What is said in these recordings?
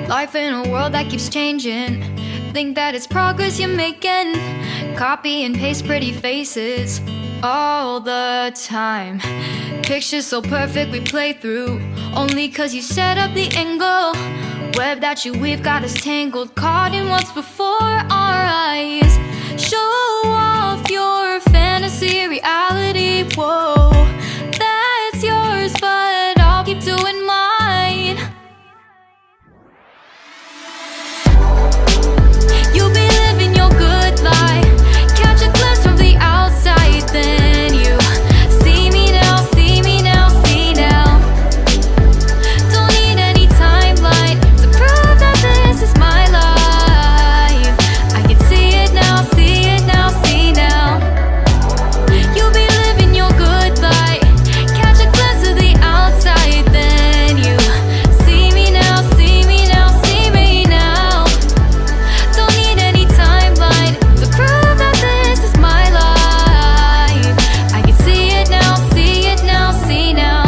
Life in a world that keeps changing. Think that it's progress you're making. Copy and paste pretty faces all the time. Pictures so perfect we play through, only cause you set up the angle. Web that you weave got us tangled, caught in what's before our eyes. Show off your fantasy reality, whoa, that's yours, but I'll keep doing mine. You'll be living your good life, catch a glimpse from the outside, then you see me now, see me now, see now. Don't need any timeline to prove that this is my life. I can see it now, see it now, see now. You'll be living your good life, catch a glimpse of the outside, then you see me now, see me now, see me now. Don't need any timeline to prove that this is my life. I can see it now, see it now, see now.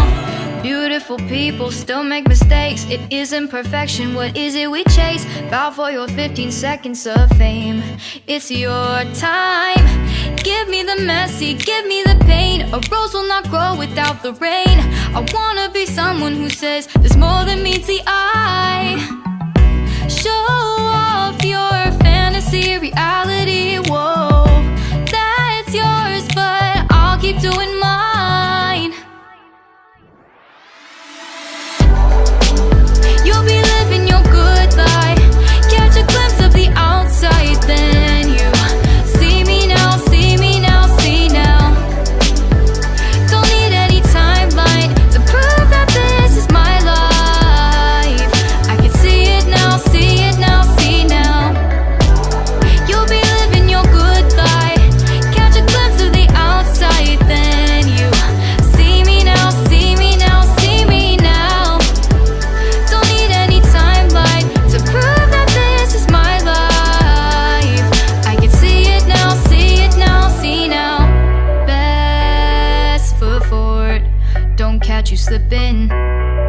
Beautiful people still make mistakes. It isn't perfection, what is it we chase? Bow for your 15 seconds of fame. It's your time. Give me the messy, give me the pain. A rose will not grow without the rain. I wanna be someone who says there's more than meets the eye. Show off your fantasy reality, whoa, that's yours, but I'll keep doing mine. You'll be living your good life, catch a glimpse of the outside, then you see me now, see me now, see now. Don't need any timeline to prove that this is my life. I can see it now, see it now, see now. You'll be living your good life, catch a glimpse of the outside, then you see me now, see me now, see me now. Don't need any timeline to prove that this is my life. I can see it now, see it now, see now. Best foot forward, don't catch you slipping.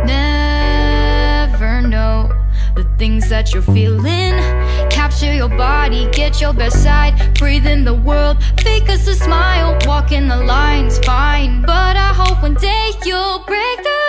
Never know the things that you're feeling. Capture your body, get your best side. Breathe in the world, fake us a smile. Walk in the lines, fine, but I hope one day you'll break through.